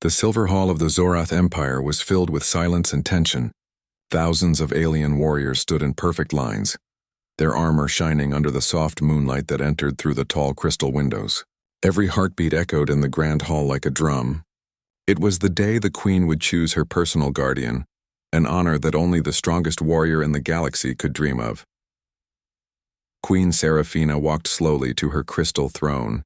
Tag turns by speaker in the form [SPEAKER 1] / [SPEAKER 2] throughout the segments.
[SPEAKER 1] The Silver Hall of the Zorath Empire was filled with silence and tension. Thousands of alien warriors stood in perfect lines, their armor shining under the soft moonlight that entered through the tall crystal windows. Every heartbeat echoed in the grand hall like a drum. It was the day the queen would choose her personal guardian, an honor that only the strongest warrior in the galaxy could dream of. Queen Seraphina walked slowly to her crystal throne.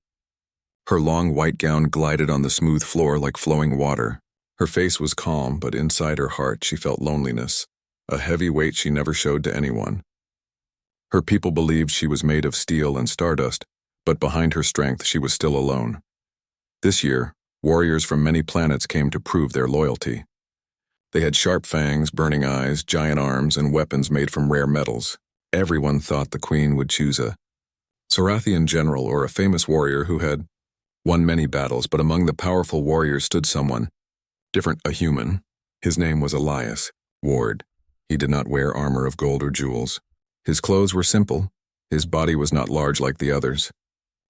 [SPEAKER 1] Her long white gown glided on the smooth floor like flowing water. Her face was calm, but inside her heart she felt loneliness, a heavy weight she never showed to anyone. Her people believed she was made of steel and stardust, but behind her strength she was still alone. This year, warriors from many planets came to prove their loyalty. They had sharp fangs, burning eyes, giant arms, and weapons made from rare metals. Everyone thought the queen would choose a Zorathian general or a famous warrior who had won many battles, but among the powerful warriors stood someone different, a human. His name was Elias Ward. He did not wear armor of gold or jewels. His clothes were simple. His body was not large like the others.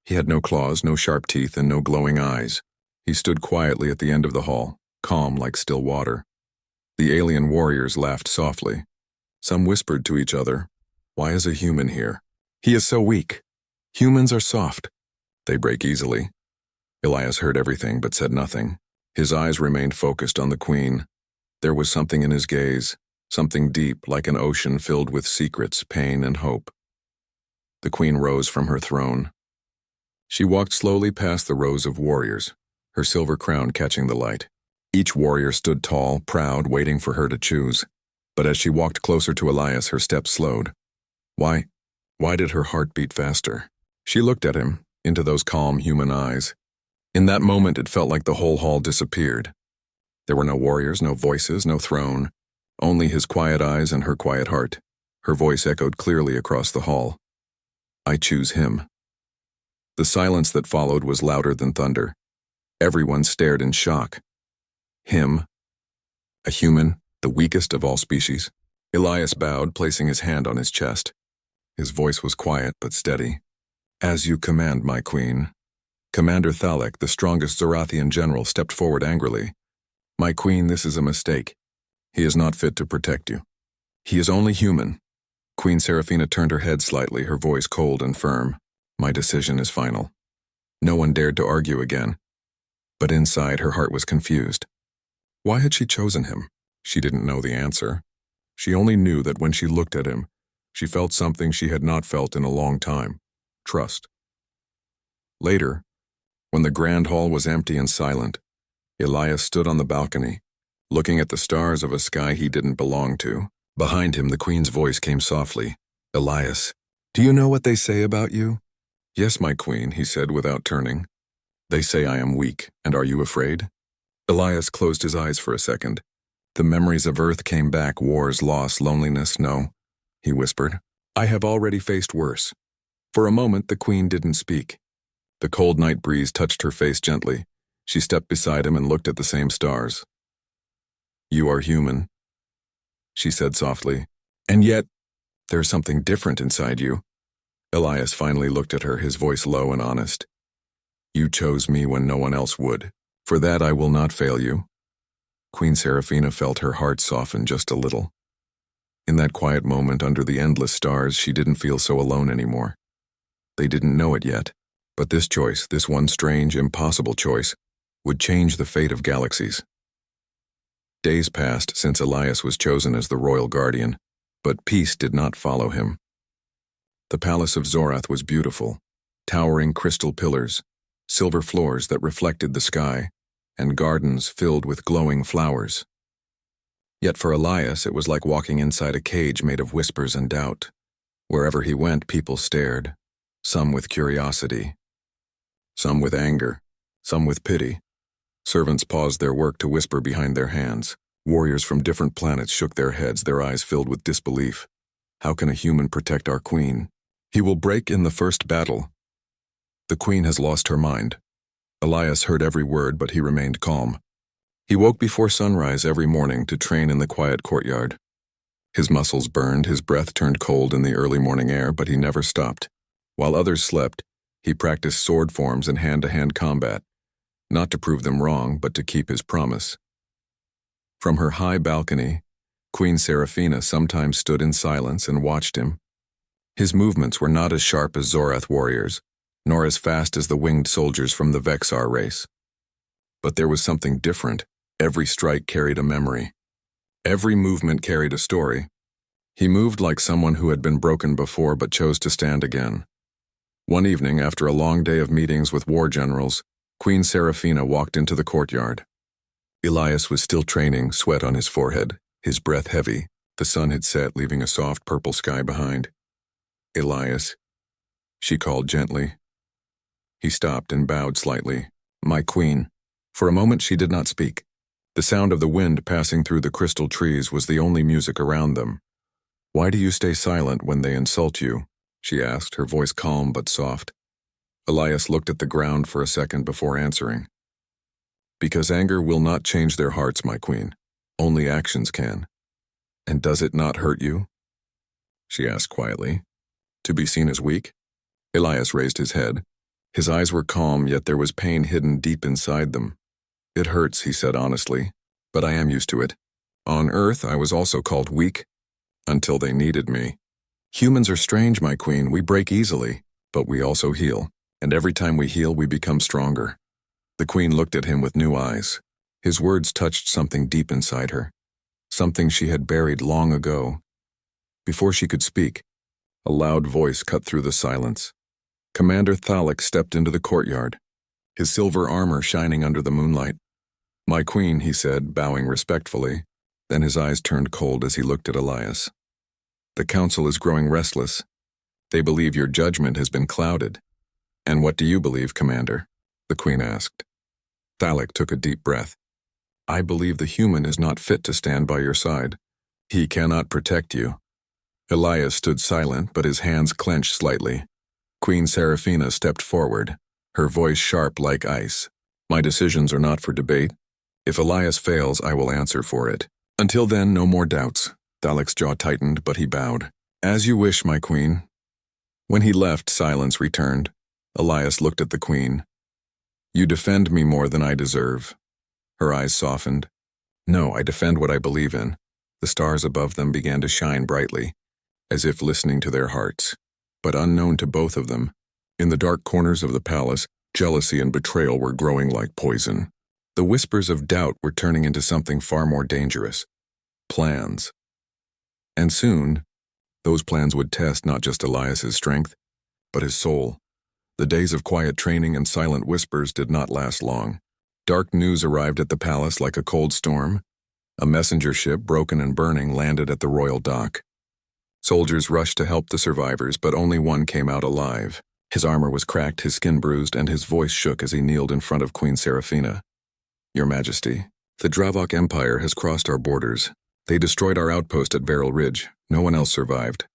[SPEAKER 1] He had no claws, no sharp teeth, and no glowing eyes. He stood quietly at the end of the hall, calm like still water. The alien warriors laughed softly. Some whispered to each other, "Why is a human here? He is so weak. Humans are soft. They break easily." Elias heard everything but said nothing. His eyes remained focused on the queen. There was something in his gaze, something deep like an ocean filled with secrets, pain, and hope. The queen rose from her throne. She walked slowly past the rows of warriors, her silver crown catching the light. Each warrior stood tall, proud, waiting for her to choose. But as she walked closer to Elias, her steps slowed. Why did her heart beat faster? She looked at him, into those calm human eyes. In that moment, it felt like the whole hall disappeared. There were no warriors, no voices, no throne, only his quiet eyes and her quiet heart. Her voice echoed clearly across the hall. "I choose him." The silence that followed was louder than thunder. Everyone stared in shock. Him? A human, the weakest of all species? Elias bowed, placing his hand on his chest. His voice was quiet but steady. "As you command, my queen." Commander Thalek, the strongest Zorathian general, stepped forward angrily. "My queen, this is a mistake. He is not fit to protect you. He is only human." Queen Seraphina turned her head slightly, her voice cold and firm. "My decision is final." No one dared to argue again. But inside, her heart was confused. Why had she chosen him? She didn't know the answer. She only knew that when she looked at him, she felt something she had not felt in a long time: trust. Later, when the grand hall was empty and silent, Elias stood on the balcony, looking at the stars of a sky he didn't belong to. Behind him, the queen's voice came softly. "Elias, do you know what they say about you?" "Yes, my queen," he said without turning. "They say I am weak, and are you afraid?" Elias closed his eyes for a second. The memories of Earth came back: wars, loss, loneliness. "No," he whispered. "I have already faced worse." For a moment, the queen didn't speak. The cold night breeze touched her face gently. She stepped beside him and looked at the same stars. "You are human," she said softly. "And yet, there's something different inside you." Elias finally looked at her, his voice low and honest. "You chose me when no one else would. For that I will not fail you." Queen Seraphina felt her heart soften just a little. In that quiet moment under the endless stars, she didn't feel so alone anymore. They didn't know it yet, but this choice, this one strange, impossible choice, would change the fate of galaxies. Days passed since Elias was chosen as the royal guardian, but peace did not follow him. The palace of Zorath was beautiful: towering crystal pillars, silver floors that reflected the sky, and gardens filled with glowing flowers. Yet for Elias, it was like walking inside a cage made of whispers and doubt. Wherever he went, people stared, some with curiosity, some with anger, some with pity. Servants paused their work to whisper behind their hands. Warriors from different planets shook their heads, their eyes filled with disbelief. How can a human protect our queen? He will break in the first battle. The queen has lost her mind. Elias heard every word, but he remained calm. He woke before sunrise every morning to train in the quiet courtyard. His muscles burned, his breath turned cold in the early morning air, but he never stopped. While others slept, he practiced sword forms and hand-to-hand combat. not to prove them wrong, but to keep his promise. From her high balcony, Queen Seraphina sometimes stood in silence and watched him. His movements were not as sharp as Zorath warriors, nor as fast as the winged soldiers from the Vexar race. But there was something different. Every strike carried a memory. Every movement carried a story. He moved like someone who had been broken before but chose to stand again. One evening, after a long day of meetings with war generals, Queen Seraphina walked into the courtyard. Elias was still training, sweat on his forehead, his breath heavy. The sun had set, leaving a soft purple sky behind. "Elias," she called gently. He stopped and bowed slightly. "My queen." For a moment she did not speak. The sound of the wind passing through the crystal trees was the only music around them. "Why do you stay silent when they insult you?" she asked, her voice calm but soft. Elias looked at the ground for a second before answering. "Because anger will not change their hearts, my queen. Only actions can." "And does it not hurt you?" she asked quietly. "To be seen as weak?" Elias raised his head. His eyes were calm, yet there was pain hidden deep inside them. "It hurts," he said honestly, "but I am used to it. On Earth, I was also called weak, until they needed me. Humans are strange, my queen. We break easily, but we also heal, and every time we heal, we become stronger." The queen looked at him with new eyes. His words touched something deep inside her, something she had buried long ago. Before she could speak, a loud voice cut through the silence. Commander Thalik stepped into the courtyard, his silver armor shining under the moonlight. "My queen," he said, bowing respectfully. Then his eyes turned cold as he looked at Elias. "The council is growing restless. They believe your judgment has been clouded." "And what do you believe, Commander?" the queen asked. Thalik took a deep breath. "I believe the human is not fit to stand by your side. He cannot protect you." Elias stood silent, but his hands clenched slightly. Queen Seraphina stepped forward, her voice sharp like ice. "My decisions are not for debate. If Elias fails, I will answer for it. Until then, no more doubts." Thalik's jaw tightened, but he bowed. "As you wish, my queen." When he left, silence returned. Elias looked at the queen. "You defend me more than I deserve." Her eyes softened. "No, I defend what I believe in." The stars above them began to shine brightly, as if listening to their hearts. But unknown to both of them, in the dark corners of the palace, jealousy and betrayal were growing like poison. The whispers of doubt were turning into something far more dangerous. Plans. And soon, those plans would test not just Elias's strength, but his soul. The days of quiet training and silent whispers did not last long. Dark news arrived at the palace like a cold storm. A messenger ship, broken and burning, landed at the royal dock. Soldiers rushed to help the survivors, but only one came out alive. His armor was cracked, his skin bruised, and his voice shook as he kneeled in front of Queen Seraphina. "Your Majesty, the Dravok Empire has crossed our borders. They destroyed our outpost at Veril Ridge. No one else survived."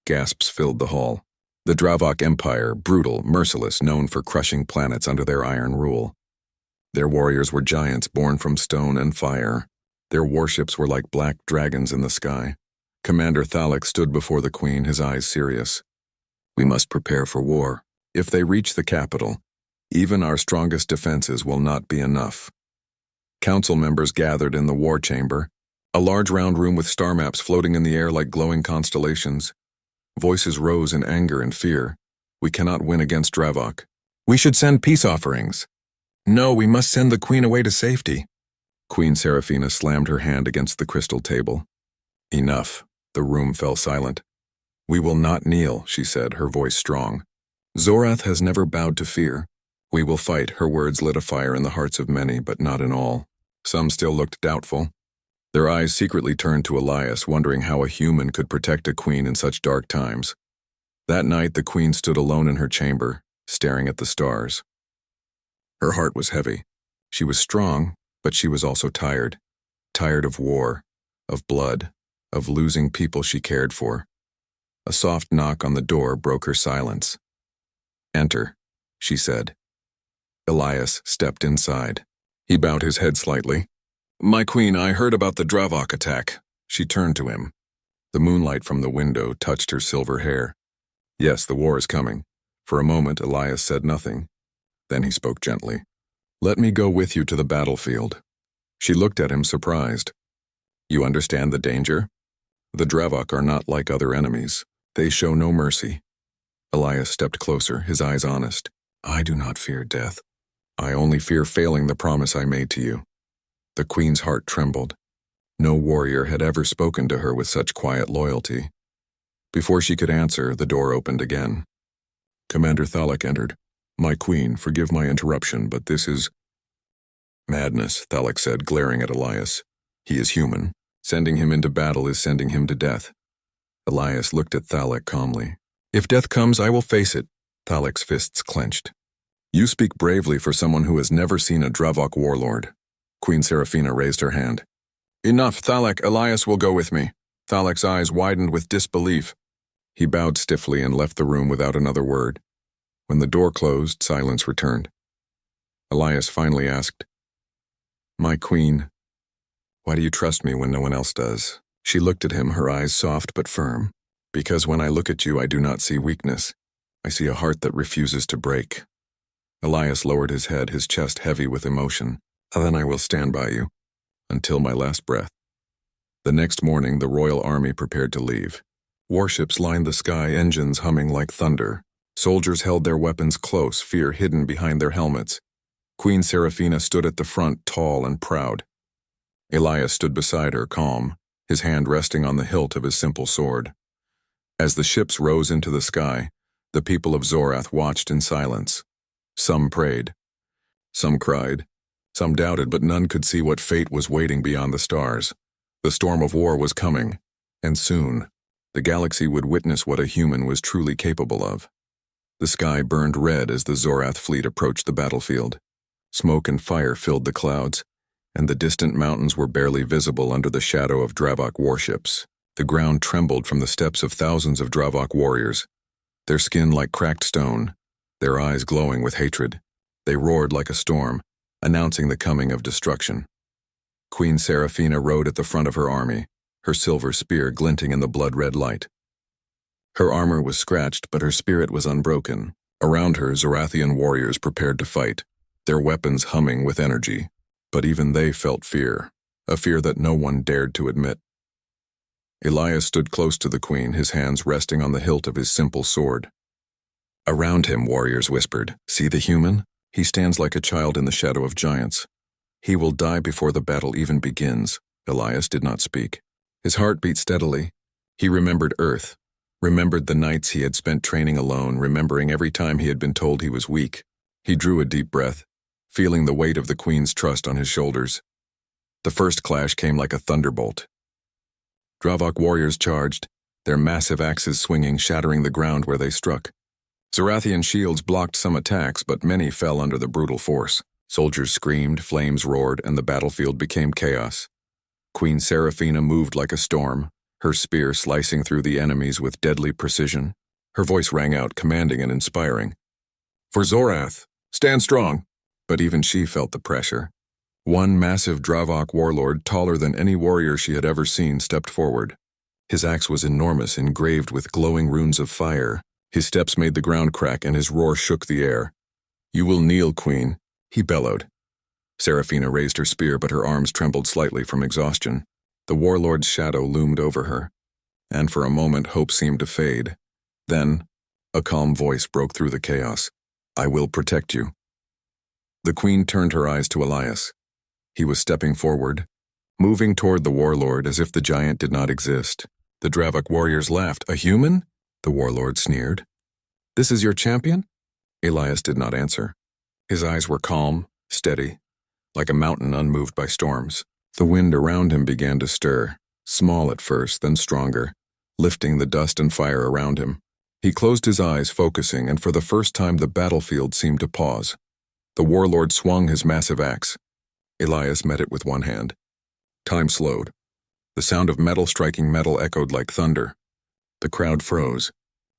[SPEAKER 1] Gasps filled the hall. The Dravok Empire, brutal, merciless, known for crushing planets under their iron rule. Their warriors were giants born from stone and fire. Their warships were like black dragons in the sky. Commander Thalik stood before the queen, his eyes serious. "We must prepare for war. If they reach the capital, even our strongest defenses will not be enough." Council members gathered in the war chamber, a large round room with star maps floating in the air like glowing constellations. Voices rose in anger and fear. "We cannot win against Dravok. We should send peace offerings." "No, we must send the queen away to safety." Queen Seraphina slammed her hand against the crystal table. "Enough." The room fell silent. "We will not kneel," she said, her voice strong. "Zorath has never bowed to fear. We will fight." Her words lit a fire in the hearts of many, but not in all. Some still looked doubtful. Their eyes secretly turned to Elias, wondering how a human could protect a queen in such dark times. That night, the queen stood alone in her chamber, staring at the stars. Her heart was heavy. She was strong, but she was also tired. Tired of war, of blood, of losing people she cared for. A soft knock on the door broke her silence. "Enter," she said. Elias stepped inside. He bowed his head slightly. "My queen, I heard about the Dravok attack." She turned to him. The moonlight from the window touched her silver hair. "Yes, the war is coming." For a moment, Elias said nothing. Then he spoke gently. Let me go with you to the battlefield. She looked at him surprised. You understand the danger? The Dravok are not like other enemies. They show no mercy. Elias stepped closer, his eyes honest. I do not fear death. I only fear failing the promise I made to you. The queen's heart trembled. No warrior had ever spoken to her with such quiet loyalty. Before she could answer, the door opened again. Commander Thalek entered. My queen, forgive my interruption, but this is madness, Thalek said, glaring at Elias. He is human. Sending him into battle is sending him to death. Elias looked at Thalek calmly. If death comes, I will face it. Thalek's fists clenched. You speak bravely for someone who has never seen a Dravok warlord. Queen Seraphina raised her hand. Enough, Thalek. Elias will go with me. Thalek's eyes widened with disbelief. He bowed stiffly and left the room without another word. When the door closed, silence returned. Elias finally asked, My queen, why do you trust me when no one else does? She looked at him, her eyes soft but firm. Because when I look at you, I do not see weakness. I see a heart that refuses to break. Elias lowered his head, his chest heavy with emotion. Then I will stand by you, until my last breath. The next morning, the royal army prepared to leave. Warships lined the sky, engines humming like thunder. Soldiers held their weapons close, fear hidden behind their helmets. Queen Seraphina stood at the front, tall and proud. Elias stood beside her, calm, his hand resting on the hilt of his simple sword. As the ships rose into the sky, the people of Zorath watched in silence. Some prayed. Some cried. Some doubted, but none could see what fate was waiting beyond the stars. The storm of war was coming, and soon, the galaxy would witness what a human was truly capable of. The sky burned red as the Zorath fleet approached the battlefield. Smoke and fire filled the clouds, and the distant mountains were barely visible under the shadow of Dravok warships. The ground trembled from the steps of thousands of Dravok warriors, their skin like cracked stone, their eyes glowing with hatred. They roared like a storm, announcing the coming of destruction. Queen Seraphina rode at the front of her army, her silver spear glinting in the blood-red light. Her armor was scratched, but her spirit was unbroken. Around her, Zorathian warriors prepared to fight, their weapons humming with energy. But even they felt fear, a fear that no one dared to admit. Elias stood close to the queen, his hands resting on the hilt of his simple sword. Around him, warriors whispered, See the human? He stands like a child in the shadow of giants. He will die before the battle even begins. Elias did not speak. His heart beat steadily. He remembered Earth, remembered the nights he had spent training alone, remembering every time he had been told he was weak. He drew a deep breath, feeling the weight of the queen's trust on his shoulders. The first clash came like a thunderbolt. Dravok warriors charged, their massive axes swinging, shattering the ground where they struck. Zorathian shields blocked some attacks, but many fell under the brutal force. Soldiers screamed, flames roared, and the battlefield became chaos. Queen Seraphina moved like a storm, her spear slicing through the enemies with deadly precision. Her voice rang out, commanding and inspiring. For Zorath, stand strong! But even she felt the pressure. One massive Dravok warlord, taller than any warrior she had ever seen, stepped forward. His axe was enormous, engraved with glowing runes of fire. His steps made the ground crack, and his roar shook the air. You will kneel, queen, he bellowed. Seraphina raised her spear, but her arms trembled slightly from exhaustion. The warlord's shadow loomed over her, and for a moment hope seemed to fade. Then, a calm voice broke through the chaos. I will protect you. The queen turned her eyes to Elias. He was stepping forward, moving toward the warlord as if the giant did not exist. The Dravok warriors laughed. A human? The warlord sneered. This is your champion? Elias did not answer. His eyes were calm, steady, like a mountain unmoved by storms. The wind around him began to stir, small at first, then stronger, lifting the dust and fire around him. He closed his eyes, focusing, and for the first time the battlefield seemed to pause. The warlord swung his massive axe. Elias met it with one hand. Time slowed. The sound of metal striking metal echoed like thunder. The crowd froze.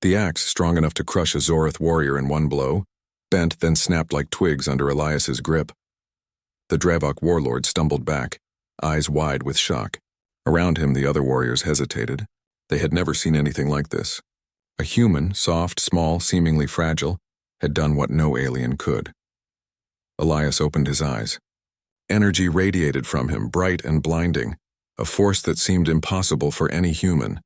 [SPEAKER 1] The axe, strong enough to crush a Zorath warrior in one blow, bent, then snapped like twigs under Elias's grip. The Dravok warlord stumbled back, eyes wide with shock. Around him, the other warriors hesitated. They had never seen anything like this. A human, soft, small, seemingly fragile, had done what no alien could. Elias opened his eyes. Energy radiated from him, bright and blinding, a force that seemed impossible for any human.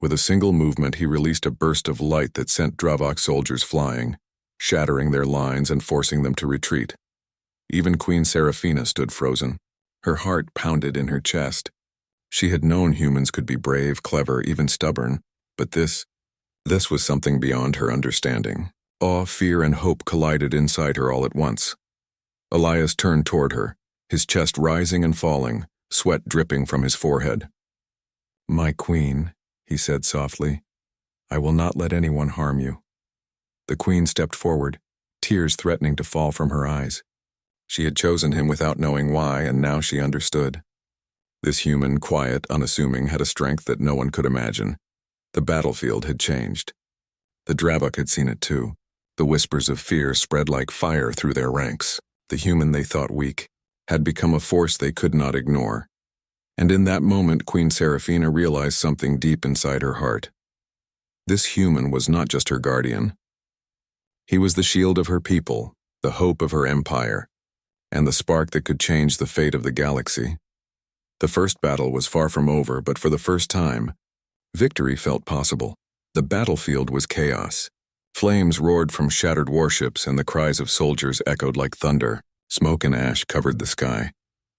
[SPEAKER 1] With a single movement, he released a burst of light that sent Dravok soldiers flying, shattering their lines and forcing them to retreat. Even Queen Seraphina stood frozen. Her heart pounded in her chest. She had known humans could be brave, clever, even stubborn, but this was something beyond her understanding. Awe, fear, and hope collided inside her all at once. Elias turned toward her, his chest rising and falling, sweat dripping from his forehead. "My queen," he said softly, "I will not let anyone harm you." The queen stepped forward, tears threatening to fall from her eyes. She had chosen him without knowing why, and now she understood. This human, quiet, unassuming, had a strength that no one could imagine. The battlefield had changed. The Dravok had seen it too. The whispers of fear spread like fire through their ranks. The human they thought weak had become a force they could not ignore. And in that moment, Queen Seraphina realized something deep inside her heart. This human was not just her guardian. He was the shield of her people, the hope of her empire, and the spark that could change the fate of the galaxy. The first battle was far from over, but for the first time, victory felt possible. The battlefield was chaos. Flames roared from shattered warships, and the cries of soldiers echoed like thunder. Smoke and ash covered the sky,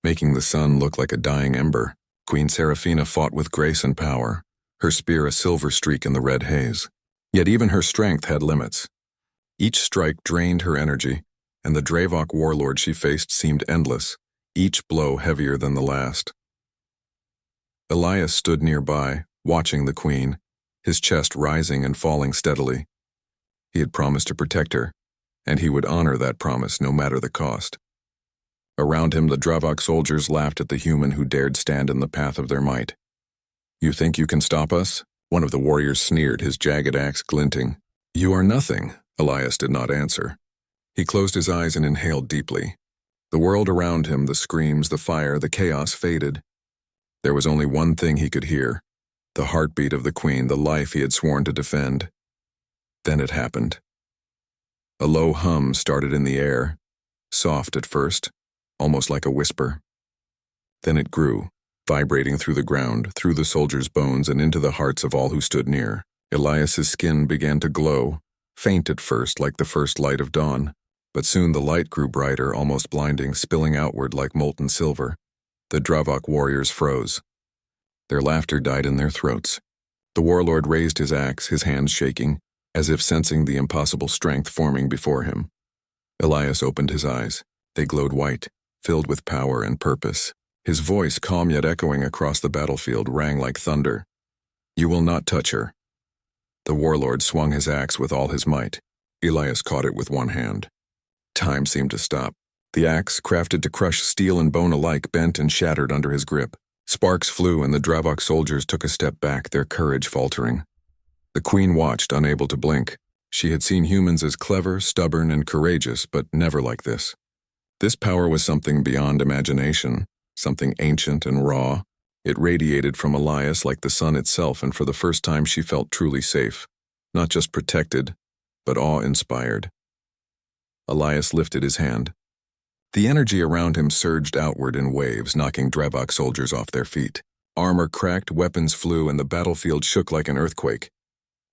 [SPEAKER 1] making the sun look like a dying ember. Queen Seraphina fought with grace and power, her spear a silver streak in the red haze. Yet even her strength had limits. Each strike drained her energy, and the Dravok warlord she faced seemed endless, each blow heavier than the last. Elias stood nearby, watching the queen, his chest rising and falling steadily. He had promised to protect her, and he would honor that promise no matter the cost. Around him, the Dravok soldiers laughed at the human who dared stand in the path of their might. "You think you can stop us?" One of the warriors sneered, his jagged axe glinting. "You are nothing." Elias did not answer. He closed his eyes and inhaled deeply. The world around him, the screams, the fire, the chaos faded. There was only one thing he could hear, the heartbeat of the queen, the life he had sworn to defend. Then it happened. A low hum started in the air, soft at first, almost like a whisper. Then it grew, vibrating through the ground, through the soldiers' bones, and into the hearts of all who stood near. Elias's skin began to glow, faint at first like the first light of dawn, but soon the light grew brighter, almost blinding, spilling outward like molten silver. The Dravok warriors froze. Their laughter died in their throats. The warlord raised his axe, his hands shaking, as if sensing the impossible strength forming before him. Elias opened his eyes. They glowed white, filled with power and purpose. His voice, calm yet echoing across the battlefield, rang like thunder. "You will not touch her." The warlord swung his axe with all his might. Elias caught it with one hand. Time seemed to stop. The axe, crafted to crush steel and bone alike, bent and shattered under his grip. Sparks flew, and the Dravok soldiers took a step back, their courage faltering. The queen watched, unable to blink. She had seen humans as clever, stubborn, and courageous, but never like this. This power was something beyond imagination, something ancient and raw. It radiated from Elias like the sun itself, and for the first time she felt truly safe. Not just protected, but awe-inspired. Elias lifted his hand. The energy around him surged outward in waves, knocking Dravok soldiers off their feet. Armor cracked, weapons flew, and the battlefield shook like an earthquake.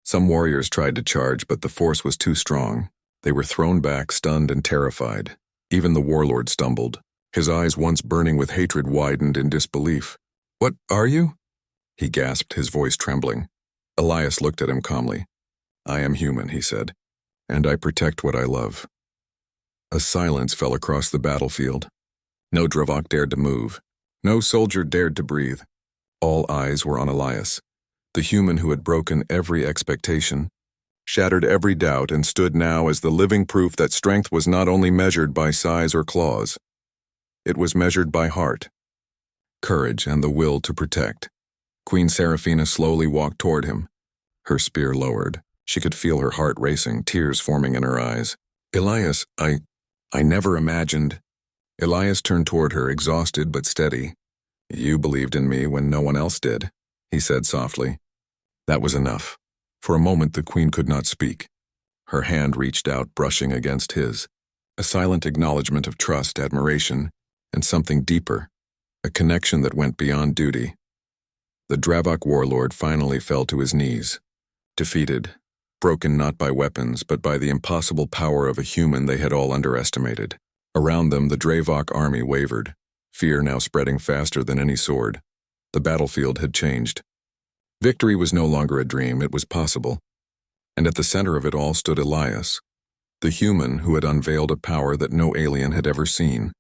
[SPEAKER 1] Some warriors tried to charge, but the force was too strong. They were thrown back, stunned and terrified. Even the warlord stumbled. His eyes, once burning with hatred, widened in disbelief. "What are you?" he gasped, his voice trembling. Elias looked at him calmly. "I am human," he said, "and I protect what I love." A silence fell across the battlefield. No Dravok dared to move. No soldier dared to breathe. All eyes were on Elias, the human who had broken every expectation, shattered every doubt, and stood now as the living proof that strength was not only measured by size or claws. It was measured by heart, courage, and the will to protect. Queen Seraphina slowly walked toward him. Her spear lowered. She could feel her heart racing, tears forming in her eyes. "Elias, I never imagined." Elias turned toward her, exhausted but steady. "You believed in me when no one else did," he said softly. That was enough. For a moment the queen could not speak. Her hand reached out, brushing against his. a silent acknowledgement of trust, admiration, and something deeper, a connection that went beyond duty. The Dravok warlord finally fell to his knees, defeated, broken not by weapons but by the impossible power of a human they had all underestimated. Around them, the Dravok army wavered, fear now spreading faster than any sword. The battlefield had changed. Victory was no longer a dream, it was possible. And at the center of it all stood Elias, the human who had unveiled a power that no alien had ever seen.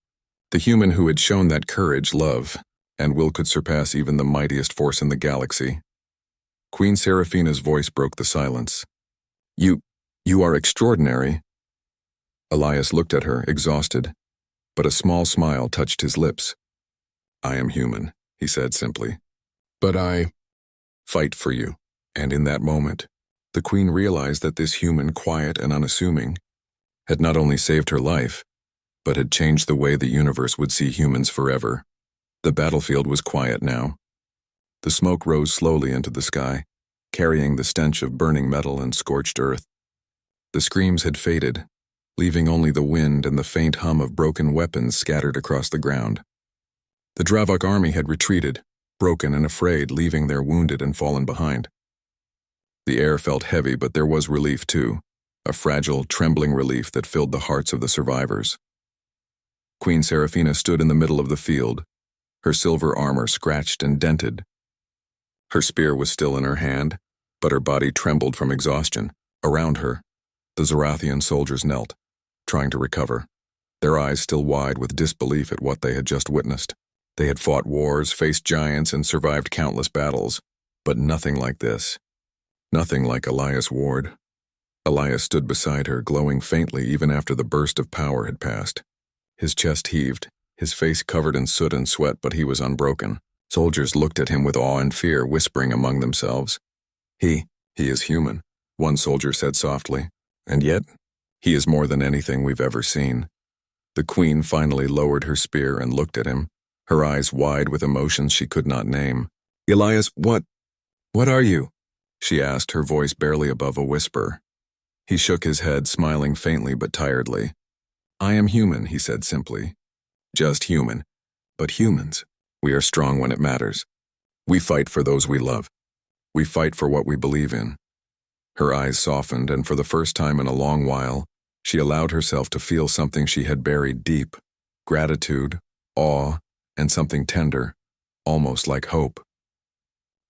[SPEAKER 1] The human who had shown that courage, love, and will could surpass even the mightiest force in the galaxy. Queen Seraphina's voice broke the silence. You are extraordinary." Elias looked at her, exhausted, but a small smile touched his lips. "I am human," he said simply. "But I fight for you." And in that moment, the queen realized that this human, quiet and unassuming, had not only saved her life, but had changed the way the universe would see humans forever. The battlefield was quiet now. The smoke rose slowly into the sky, carrying the stench of burning metal and scorched earth. The screams had faded, leaving only the wind and the faint hum of broken weapons scattered across the ground. The Dravok army had retreated, broken and afraid, leaving their wounded and fallen behind. The air felt heavy, but there was relief too, a fragile, trembling relief that filled the hearts of the survivors. Queen Seraphina stood in the middle of the field, her silver armor scratched and dented. Her spear was still in her hand, but her body trembled from exhaustion. Around her, the Zorathian soldiers knelt, trying to recover, their eyes still wide with disbelief at what they had just witnessed. They had fought wars, faced giants, and survived countless battles, but nothing like this. Nothing like Elias Ward. Elias stood beside her, glowing faintly even after the burst of power had passed. His chest heaved, his face covered in soot and sweat, but he was unbroken. Soldiers looked at him with awe and fear, whispering among themselves. He is human," one soldier said softly, "and yet, he is more than anything we've ever seen." The queen finally lowered her spear and looked at him, her eyes wide with emotions she could not name. "Elias, what are you?" she asked, her voice barely above a whisper. He shook his head, smiling faintly but tiredly. "I am human," he said simply. "Just human. But humans, we are strong when it matters. We fight for those we love. We fight for what we believe in." Her eyes softened, and for the first time in a long while, she allowed herself to feel something she had buried deep: gratitude, awe, and something tender, almost like hope.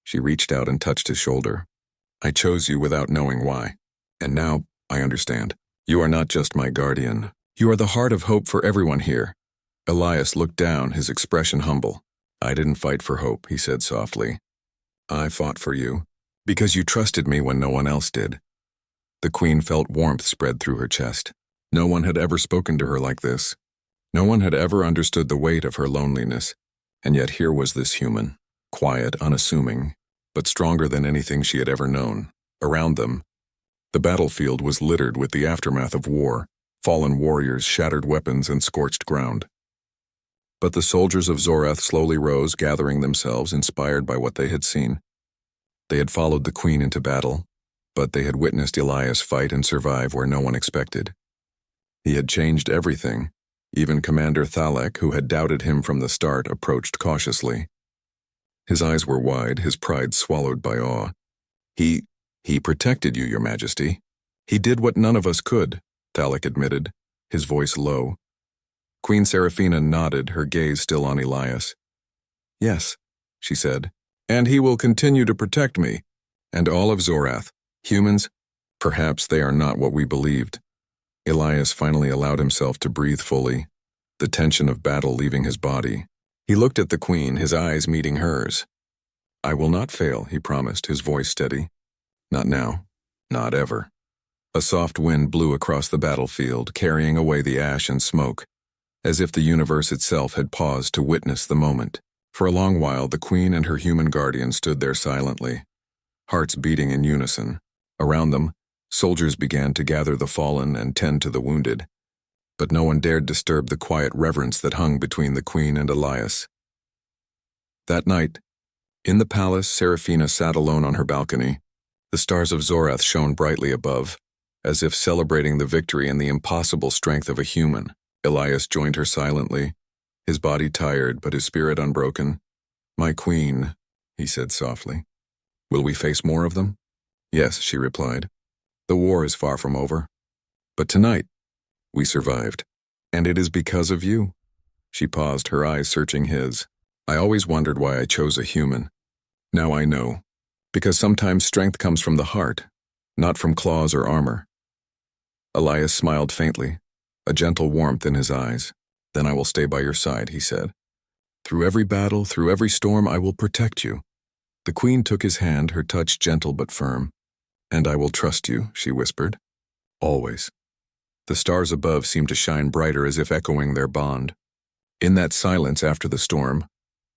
[SPEAKER 1] She reached out and touched his shoulder. "I chose you without knowing why. And now, I understand. You are not just my guardian. You are the heart of hope for everyone here." Elias looked down, his expression humble. "I didn't fight for hope," he said softly. "I fought for you, because you trusted me when no one else did." The queen felt warmth spread through her chest. No one had ever spoken to her like this. No one had ever understood the weight of her loneliness, and yet here was this human, quiet, unassuming, but stronger than anything she had ever known. Around them, the battlefield was littered with the aftermath of war, fallen warriors, shattered weapons, and scorched ground. But the soldiers of Zorath slowly rose, gathering themselves, inspired by what they had seen. They had followed the queen into battle, but they had witnessed Elias fight and survive where no one expected. He had changed everything. Even Commander Thalek, who had doubted him from the start, approached cautiously. His eyes were wide, his pride swallowed by awe. He protected you, Your Majesty. He did what none of us could," Thalek admitted, his voice low. Queen Seraphina nodded, her gaze still on Elias. "Yes," she said, "and he will continue to protect me, and all of Zorath. Humans, perhaps they are not what we believed." Elias finally allowed himself to breathe fully, the tension of battle leaving his body. He looked at the queen, his eyes meeting hers. "I will not fail," he promised, his voice steady. "Not now. Not ever." A soft wind blew across the battlefield, carrying away the ash and smoke, as if the universe itself had paused to witness the moment. For a long while, the queen and her human guardian stood there silently, hearts beating in unison. Around them, soldiers began to gather the fallen and tend to the wounded, but no one dared disturb the quiet reverence that hung between the queen and Elias. That night, in the palace, Seraphina sat alone on her balcony. The stars of Zorath shone brightly above, as if celebrating the victory and the impossible strength of a human. Elias joined her silently, his body tired but his spirit unbroken. "My queen," he said softly. "Will we face more of them?" "Yes," she replied. "The war is far from over. But tonight, we survived. And it is because of you." She paused, her eyes searching his. "I always wondered why I chose a human. Now I know. Because sometimes strength comes from the heart, not from claws or armor." Elias smiled faintly, a gentle warmth in his eyes. "Then I will stay by your side," he said. "Through every battle, through every storm, I will protect you." The queen took his hand, her touch gentle but firm. "And I will trust you," she whispered. "Always." The stars above seemed to shine brighter as if echoing their bond. In that silence after the storm,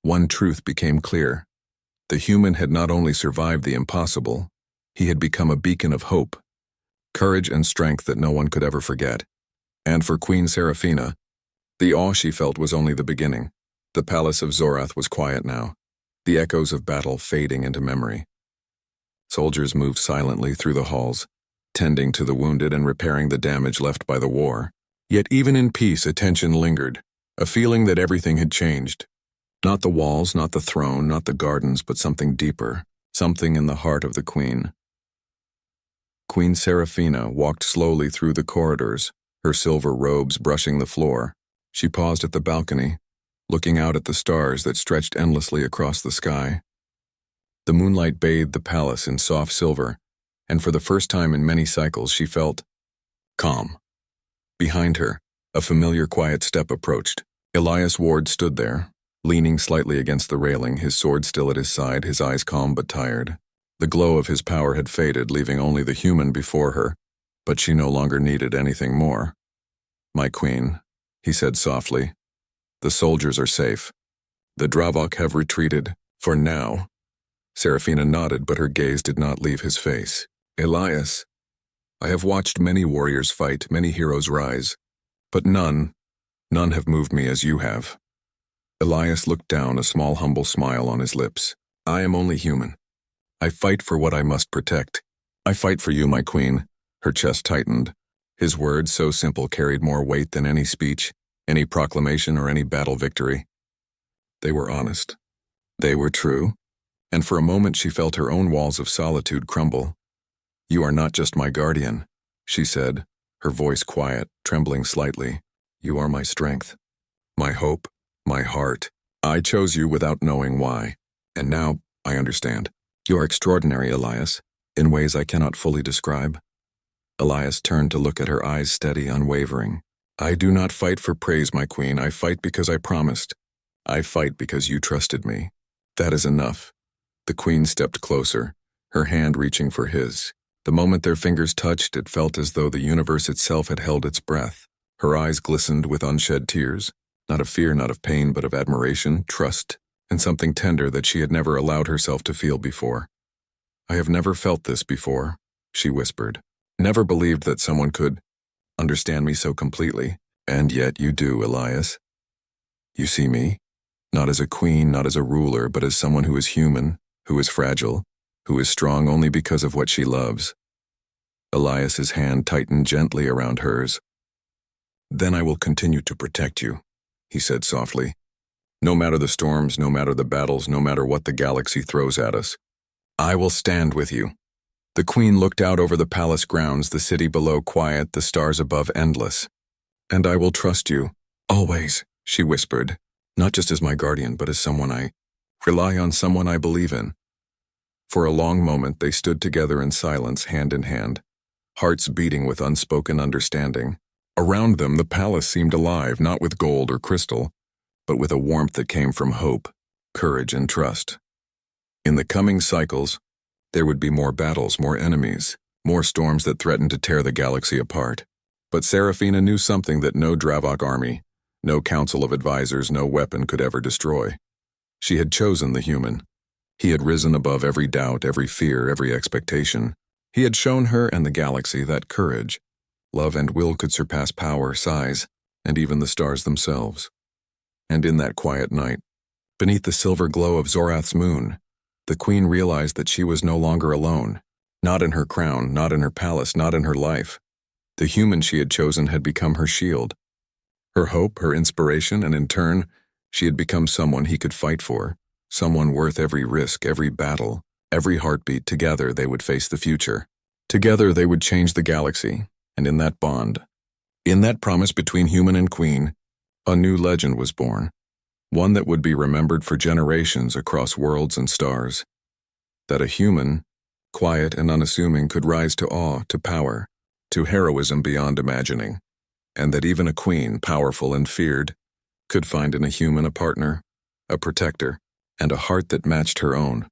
[SPEAKER 1] one truth became clear. The human had not only survived the impossible, he had become a beacon of hope, courage and strength that no one could ever forget. And for Queen Seraphina, the awe she felt was only the beginning. The palace of Zorath was quiet now, the echoes of battle fading into memory. Soldiers moved silently through the halls, tending to the wounded and repairing the damage left by the war. Yet even in peace, a tension lingered, a feeling that everything had changed. Not the walls, not the throne, not the gardens, but something deeper, something in the heart of the queen. Queen Seraphina walked slowly through the corridors, her silver robes brushing the floor. She paused at the balcony, looking out at the stars that stretched endlessly across the sky. The moonlight bathed the palace in soft silver, and for the first time in many cycles she felt calm. Behind her, a familiar quiet step approached. Elias Ward stood there, leaning slightly against the railing, his sword still at his side, his eyes calm but tired. The glow of his power had faded, leaving only the human before her, but she no longer needed anything more. "My queen," he said softly, "the soldiers are safe. The Dravok have retreated, for now." Seraphina nodded, but her gaze did not leave his face. "Elias, I have watched many warriors fight, many heroes rise, but none have moved me as you have." Elias looked down, a small humble smile on his lips. "I am only human. I fight for what I must protect. I fight for you, my queen." Her chest tightened. His words, so simple, carried more weight than any speech, any proclamation, or any battle victory. They were honest. They were true. And for a moment she felt her own walls of solitude crumble. "You are not just my guardian," she said, her voice quiet, trembling slightly. "You are my strength, my hope, my heart. I chose you without knowing why. And now, I understand. You are extraordinary, Elias, in ways I cannot fully describe." Elias turned to look at her, eyes steady, unwavering. "I do not fight for praise, my queen. I fight because I promised. I fight because you trusted me. That is enough." The queen stepped closer, her hand reaching for his. The moment their fingers touched, it felt as though the universe itself had held its breath. Her eyes glistened with unshed tears, not of fear, not of pain, but of admiration, trust, and something tender that she had never allowed herself to feel before. "I have never felt this before," she whispered. "Never believed that someone could understand me so completely. And yet you do, Elias. You see me, not as a queen, not as a ruler, but as someone who is human, who is fragile, who is strong only because of what she loves." Elias's hand tightened gently around hers. "Then I will continue to protect you," he said softly. "No matter the storms, no matter the battles, no matter what the galaxy throws at us, I will stand with you." The queen looked out over the palace grounds, the city below quiet, the stars above endless. "And I will trust you, always," she whispered, "not just as my guardian, but as someone I rely on, someone I believe in." For a long moment they stood together in silence, hand in hand, hearts beating with unspoken understanding. Around them the palace seemed alive, not with gold or crystal, but with a warmth that came from hope, courage, and trust. In the coming cycles, there would be more battles, more enemies, more storms that threatened to tear the galaxy apart. But Seraphina knew something that no Dravok army, no council of advisors, no weapon could ever destroy. She had chosen the human. He had risen above every doubt, every fear, every expectation. He had shown her and the galaxy that courage, love, and will could surpass power, size, and even the stars themselves. And in that quiet night, beneath the silver glow of Zorath's moon, the queen realized that she was no longer alone, Not in her crown, not in her palace, not in her life. The human she had chosen had become her shield, her hope, her inspiration, and in turn, she had become someone he could fight for, someone worth every risk, every battle, every heartbeat. Together they would face the future. Together they would change the galaxy, and in that bond, in that promise between human and queen, a new legend was born, one that would be remembered for generations across worlds and stars. That a human, quiet and unassuming, could rise to awe, to power, to heroism beyond imagining, and that even a queen, powerful and feared, could find in a human a partner, a protector, and a heart that matched her own.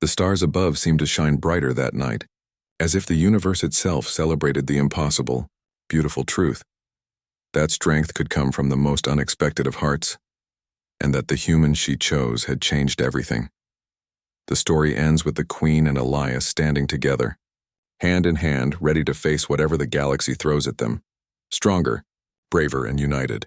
[SPEAKER 1] The stars above seemed to shine brighter that night, as if the universe itself celebrated the impossible, beautiful truth. That strength could come from the most unexpected of hearts, and that the human she chose had changed everything. The story ends with the Queen and Elias standing together, hand in hand, ready to face whatever the galaxy throws at them, stronger, braver, and united.